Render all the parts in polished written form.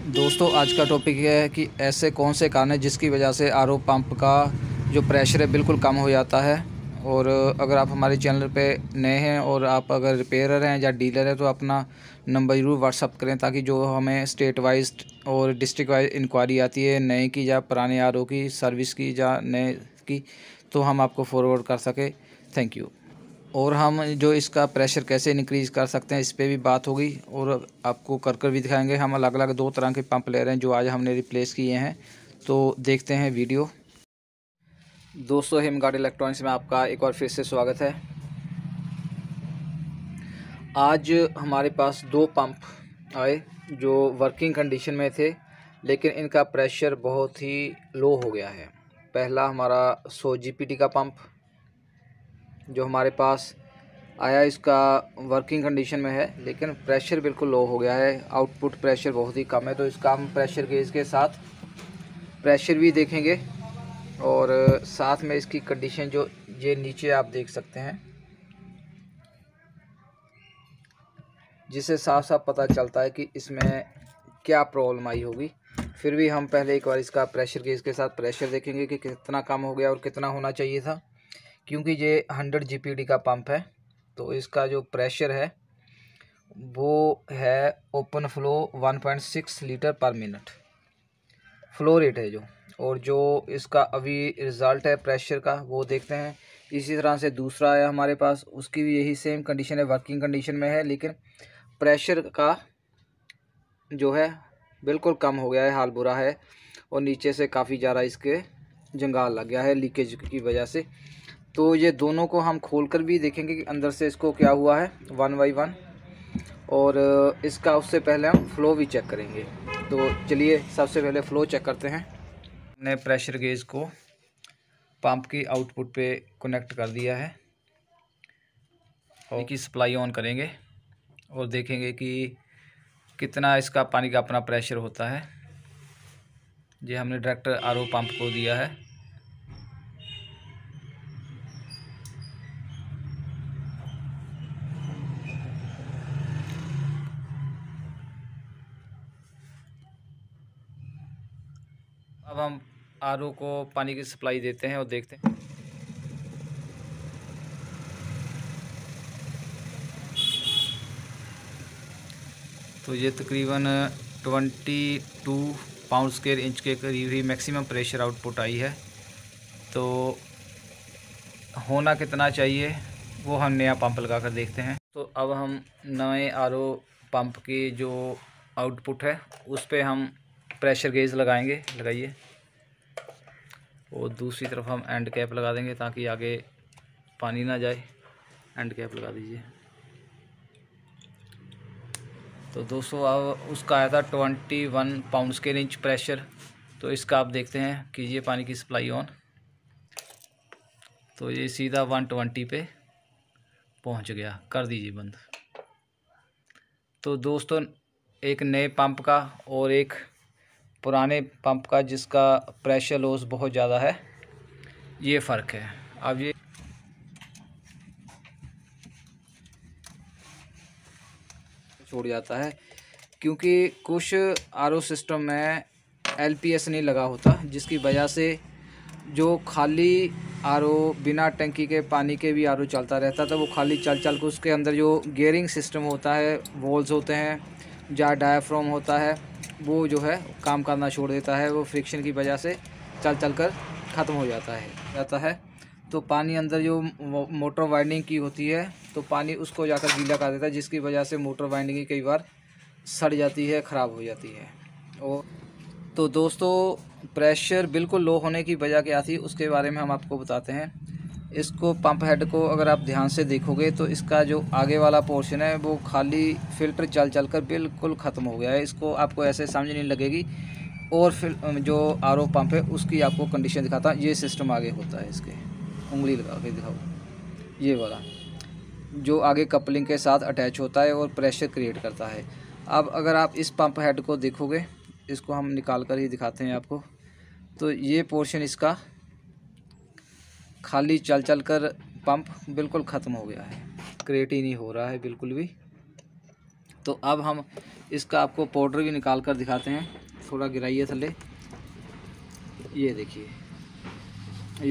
दोस्तों आज का टॉपिक ये है कि ऐसे कौन से कारण हैं जिसकी वजह से आरओ पंप का जो प्रेशर है बिल्कुल कम हो जाता है। और अगर आप हमारे चैनल पे नए हैं और आप अगर रिपेयरर हैं या डीलर हैं तो अपना नंबर ज़रूर व्हाट्सअप करें, ताकि जो हमें स्टेट वाइज और डिस्ट्रिक्ट वाइज इंक्वायरी आती है नए की या पुराने आरओ की सर्विस की या नए की, तो हम आपको फॉरवर्ड कर सके। Thank you. और हम जो इसका प्रेशर कैसे इंक्रीज़ कर सकते हैं इस पे भी बात होगी और आपको कर भी दिखाएंगे। हम अलग अलग दो तरह के पंप ले रहे हैं जो आज हमने रिप्लेस किए हैं, तो देखते हैं वीडियो। दोस्तों हिमगार्ड इलेक्ट्रॉनिक्स में आपका एक बार फिर से स्वागत है। आज हमारे पास दो पंप आए जो वर्किंग कंडीशन में थे, लेकिन इनका प्रेशर बहुत ही लो हो गया है। पहला हमारा 100 जीपीटी का पंप जो हमारे पास आया, इसका वर्किंग कंडीशन में है लेकिन प्रेशर बिल्कुल लो हो गया है। आउटपुट प्रेशर बहुत ही कम है, तो इसका हम प्रेशर गेज के साथ प्रेशर भी देखेंगे और साथ में इसकी कंडीशन जो ये नीचे आप देख सकते हैं, जिससे साफ साफ पता चलता है कि इसमें क्या प्रॉब्लम आई होगी। फिर भी हम पहले एक बार इसका प्रेशर गेज के साथ प्रेशर देखेंगे कि कितना कम हो गया और कितना होना चाहिए था, क्योंकि ये 100 जीपीडी का पंप है। तो इसका जो प्रेशर है वो है ओपन फ्लो 1.6 लीटर पर मिनट फ्लो रेट है जो, और जो इसका अभी रिज़ल्ट है प्रेशर का वो देखते हैं। इसी तरह से दूसरा है हमारे पास, उसकी भी यही सेम कंडीशन है, वर्किंग कंडीशन में है, लेकिन प्रेशर का जो है बिल्कुल कम हो गया है, हाल बुरा है और नीचे से काफ़ी ज़्यादा इसके जंगाल लग गया है लीकेज की वजह से। तो ये दोनों को हम खोलकर भी देखेंगे कि अंदर से इसको क्या हुआ है वन बाई वन, और इसका उससे पहले हम फ़्लो भी चेक करेंगे। तो चलिए सबसे पहले फ़्लो चेक करते हैं। हमने प्रेशर गेज को पंप की आउटपुट पे कनेक्ट कर दिया है और की सप्लाई ऑन करेंगे और देखेंगे कि कितना इसका पानी का अपना प्रेशर होता है। ये हमने डायरेक्ट आरओ पंप को दिया है। अब हम आरओ को पानी की सप्लाई देते हैं और देखते हैं। तो ये तकरीबन 22 पाउंड स्क्वायर इंच के करीब ही मैक्सिमम प्रेशर आउटपुट आई है। तो होना कितना चाहिए वो हम नया पंप लगा कर देखते हैं। तो अब हम नए आरओ पंप की जो आउटपुट है उस पे हम प्रेशर गेज लगाएंगे। लगाइए। और दूसरी तरफ हम एंड कैप लगा देंगे ताकि आगे पानी ना जाए। एंड कैप लगा दीजिए। तो दोस्तों अब उसका आया था 21 पाउंड स्क्वायर इंच प्रेशर। तो इसका आप देखते हैं, कीजिए पानी की सप्लाई ऑन। तो ये सीधा 120 पे पहुंच गया, कर दीजिए बंद। तो दोस्तों एक नए पंप का और एक पुराने पंप का जिसका प्रेशर लॉस बहुत ज़्यादा है, ये फ़र्क है। अब ये छोड़ जाता है क्योंकि कुछ आरओ सिस्टम में एलपीएस नहीं लगा होता, जिसकी वजह से जो खाली आरओ बिना टंकी के पानी के भी आरओ चलता रहता था, वो खाली चल चल के उसके अंदर जो गियरिंग सिस्टम होता है, वॉल्स होते हैं या डायाफ्राम होता है, वो जो है काम करना छोड़ देता है। वो फ्रिक्शन की वजह से चल चल कर ख़त्म हो जाता है। तो पानी अंदर जो मोटर वाइंडिंग की होती है तो पानी उसको जाकर गीला कर देता है, जिसकी वजह से मोटर वाइंडिंग कई बार सड़ जाती है, ख़राब हो जाती है। और तो दोस्तों प्रेशर बिल्कुल लो होने की वजह क्या थी उसके बारे में हम आपको बताते हैं। इसको पंप हेड को अगर आप ध्यान से देखोगे तो इसका जो आगे वाला पोर्शन है वो खाली फ़िल्टर चल चल कर बिल्कुल ख़त्म हो गया है। इसको आपको ऐसे समझ नहीं लगेगी। और फिर जो आरओ पंप है उसकी आपको कंडीशन दिखाता हूँ। ये सिस्टम आगे होता है, इसके उंगली लगा के दिखाओ, ये वाला जो आगे कपलिंग के साथ अटैच होता है और प्रेशर क्रिएट करता है। अब अगर आप इस पंप हेड को देखोगे, इसको हम निकाल कर ही दिखाते हैं आपको, तो ये पोर्शन इसका खाली चल चल कर पंप बिल्कुल ख़त्म हो गया है, क्रिएट ही नहीं हो रहा है बिल्कुल भी। तो अब हम इसका आपको पाउडर भी निकाल कर दिखाते हैं। थोड़ा गिराइए थल्ले, ये देखिए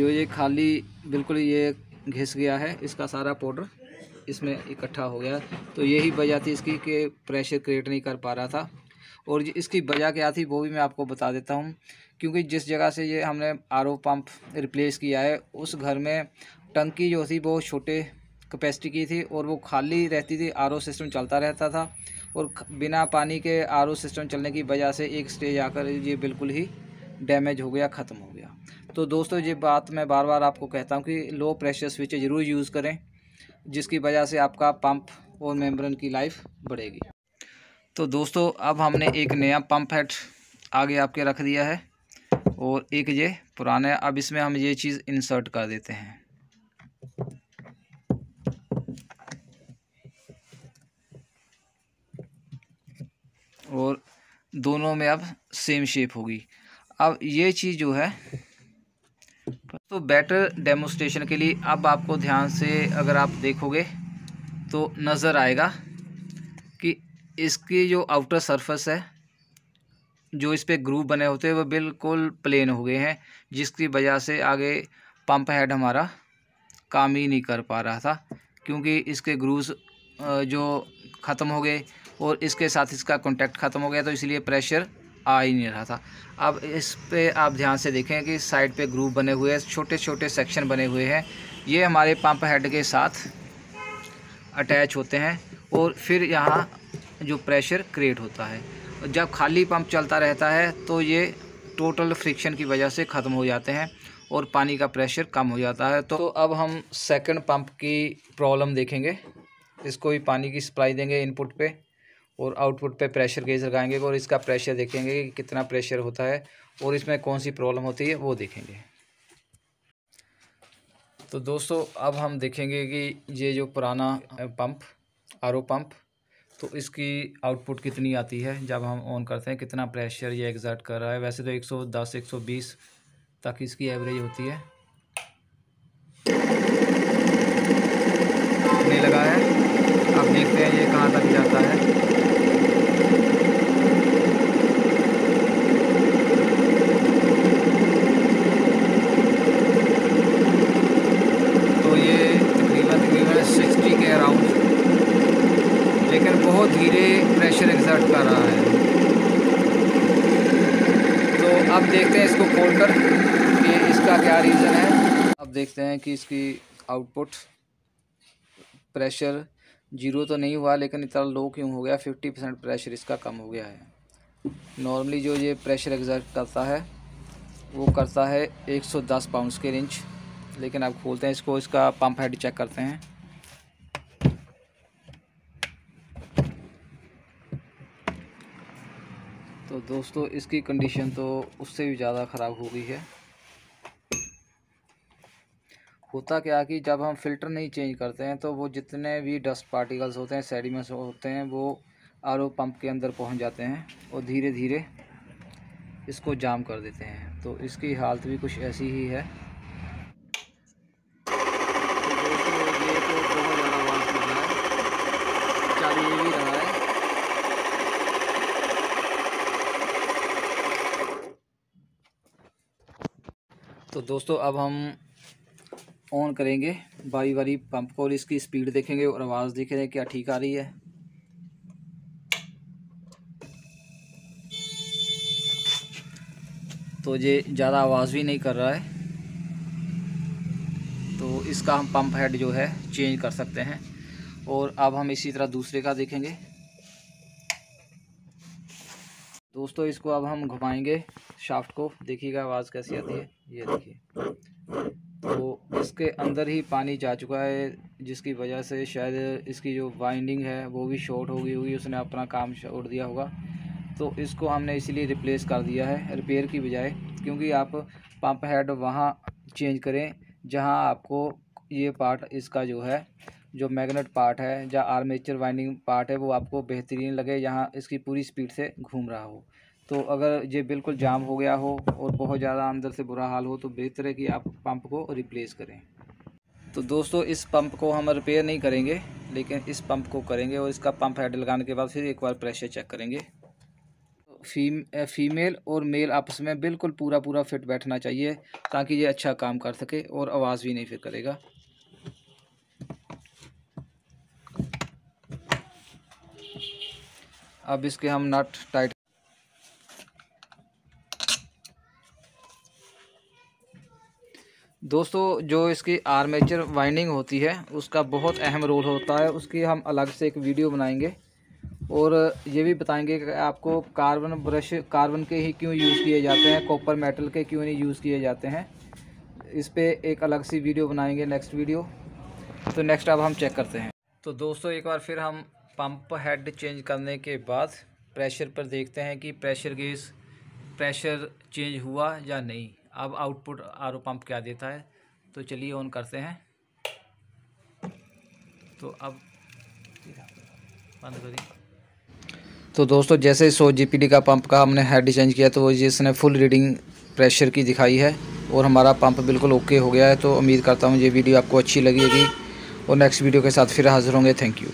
ये खाली बिल्कुल ये घिस गया है, इसका सारा पाउडर इसमें इकट्ठा हो गया। तो यही वजह थी इसकी कि प्रेशर क्रिएट नहीं कर पा रहा था। और इसकी वजह क्या थी वो भी मैं आपको बता देता हूँ। क्योंकि जिस जगह से ये हमने आरओ पंप रिप्लेस किया है उस घर में टंकी जो थी वो छोटे कैपेसिटी की थी और वो खाली रहती थी, आरओ सिस्टम चलता रहता था। और बिना पानी के आरओ सिस्टम चलने की वजह से एक स्टेज आकर ये बिल्कुल ही डैमेज हो गया, ख़त्म हो गया। तो दोस्तों ये बात मैं बार बार आपको कहता हूँ कि लो प्रेशर स्विच ज़रूर यूज़ करें, जिसकी वजह से आपका पंप और मेम्ब्रेन की लाइफ बढ़ेगी। तो दोस्तों अब हमने एक नया पंप हेड आगे आपके रख दिया है और एक ये पुराना है। अब इसमें हम ये चीज़ इंसर्ट कर देते हैं। और दोनों में अब सेम शेप होगी। अब ये चीज़ जो है तो बेटर डेमोस्ट्रेशन के लिए अब आपको ध्यान से अगर आप देखोगे तो नज़र आएगा कि इसकी जो आउटर सरफेस है, जो इस पे ग्रूव बने होते हैं वो बिल्कुल प्लेन हो गए हैं, जिसकी वजह से आगे पंप हेड हमारा काम ही नहीं कर पा रहा था। क्योंकि इसके ग्रूव्स जो ख़त्म हो गए और इसके साथ इसका कांटेक्ट ख़त्म हो गया, तो इसलिए प्रेशर आ ही नहीं रहा था। अब इस पे आप ध्यान से देखें कि साइड पे ग्रूव बने हुए हैं, छोटे छोटे सेक्शन बने हुए हैं। ये हमारे पंप हेड के साथ अटैच होते हैं और फिर यहाँ जो प्रेशर क्रिएट होता है। जब खाली पंप चलता रहता है तो ये टोटल फ्रिक्शन की वजह से ख़त्म हो जाते हैं और पानी का प्रेशर कम हो जाता है। तो अब हम सेकंड पंप की प्रॉब्लम देखेंगे। इसको भी पानी की सप्लाई देंगे इनपुट पे और आउटपुट पे प्रेशर गेज लगाएंगे और इसका प्रेशर देखेंगे कि कितना प्रेशर होता है और इसमें कौन सी प्रॉब्लम होती है वो देखेंगे। तो दोस्तों अब हम देखेंगे कि ये जो पुराना पंप आरओ पंप, तो इसकी आउटपुट कितनी आती है जब हम ऑन करते हैं, कितना प्रेशर ये एग्जर्ट कर रहा है। वैसे तो 110 120 तक इसकी एवरेज होती है। नहीं लगा है, अब देखते हैं ये कहाँ तक जाता है। तो ये तकरीबन 60 के अराउंड, लेकिन बहुत धीरे प्रेशर एग्जर्ट कर रहा है। तो अब देखते हैं इसको खोलकर कि इसका क्या रीज़न है। अब देखते हैं कि इसकी आउटपुट प्रेशर 0 तो नहीं हुआ, लेकिन इतना लो क्यों हो गया। 50% प्रेशर इसका कम हो गया है। नॉर्मली जो ये प्रेशर एग्जर्ट करता है वो करता है 110 पाउंड्स के रेंज। लेकिन अब खोलते हैं इसको, इसका पंप हेड चेक करते हैं। तो दोस्तों इसकी कंडीशन तो उससे भी ज़्यादा ख़राब हो गई है। होता क्या कि जब हम फ़िल्टर नहीं चेंज करते हैं तो वो जितने भी डस्ट पार्टिकल्स होते हैं, सेडिमेंट्स होते हैं, वो आरओ पंप के अंदर पहुंच जाते हैं और धीरे धीरे इसको जाम कर देते हैं। तो इसकी हालत भी कुछ ऐसी ही है। तो दोस्तों ये तो बहुत ज़्यादा आवाज़ कर रहा है, चल ये भी रहा है। तो दोस्तों अब हम ऑन करेंगे बारी बारी पंप को और इसकी स्पीड देखेंगे और आवाज़ देखेंगे क्या ठीक आ रही है। तो ये ज़्यादा आवाज़ भी नहीं कर रहा है, तो इसका हम पंप हेड जो है चेंज कर सकते हैं। और अब हम इसी तरह दूसरे का देखेंगे। दोस्तों इसको अब हम घुमाएंगे शाफ्ट को, देखिएगा आवाज़ कैसी आती है। ये देखिए, तो इसके अंदर ही पानी जा चुका है, जिसकी वजह से शायद इसकी जो वाइंडिंग है वो भी शॉर्ट हो गई होगी, उसने अपना काम छोड़ दिया होगा। तो इसको हमने इसीलिए रिप्लेस कर दिया है रिपेयर की बजाय। क्योंकि आप पंप हेड वहाँ चेंज करें जहाँ आपको ये पार्ट इसका जो है, जो मैग्नेट पार्ट है, जहाँ आर्मेचर वाइंडिंग पार्ट है, वो आपको बेहतरीन लगे, यहाँ इसकी पूरी स्पीड से घूम रहा हो। तो अगर ये बिल्कुल जाम हो गया हो और बहुत ज़्यादा अंदर से बुरा हाल हो तो बेहतर है कि आप पंप को रिप्लेस करें। तो दोस्तों इस पंप को हम रिपेयर नहीं करेंगे, लेकिन इस पंप को करेंगे और इसका पंप हेड लगाने के बाद फिर एक बार प्रेशर चेक करेंगे। फीमेल और मेल आपस में बिल्कुल पूरा फिट बैठना चाहिए, ताकि ये अच्छा काम कर सके और आवाज़ भी नहीं फिर करेगा। अब इसके हम नट टाइट। दोस्तों जो इसकी आर्मेचर वाइंडिंग होती है उसका बहुत अहम रोल होता है, उसकी हम अलग से एक वीडियो बनाएंगे और ये भी बताएंगे कि आपको कार्बन ब्रश कार्बन के ही क्यों यूज़ किए जाते हैं, कॉपर मेटल के क्यों नहीं यूज़ किए जाते हैं। इस पे एक अलग सी वीडियो बनाएंगे नेक्स्ट वीडियो। तो नेक्स्ट अब हम चेक करते हैं। तो दोस्तों एक बार फिर हम पंप हेड चेंज करने के बाद प्रेशर पर देखते हैं कि प्रेशर गेज प्रेशर चेंज हुआ या नहीं। अब आउटपुट आरओ पंप क्या देता है, तो चलिए ऑन करते हैं। तो अब बंद करिए। तो दोस्तों जैसे 100 GPD का पंप का हमने हेड चेंज किया तो जिसने फुल रीडिंग प्रेशर की दिखाई है और हमारा पंप बिल्कुल ओके हो गया है। तो उम्मीद करता हूँ ये वीडियो आपको अच्छी लगी होगी और नेक्स्ट वीडियो के साथ फिर हाजिर होंगे। Thank you.